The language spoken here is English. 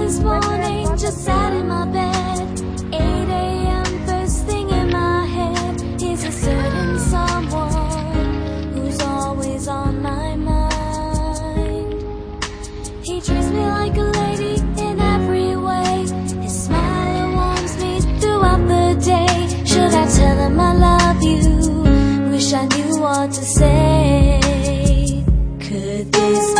this morning, just sat in my bed. 8 a.m. first thing in my head is a certain someone who's always on my mind. He treats me like a lady in every way. His smile warms me throughout the day. Should I tell him I love you? Wish I knew what to say. Could this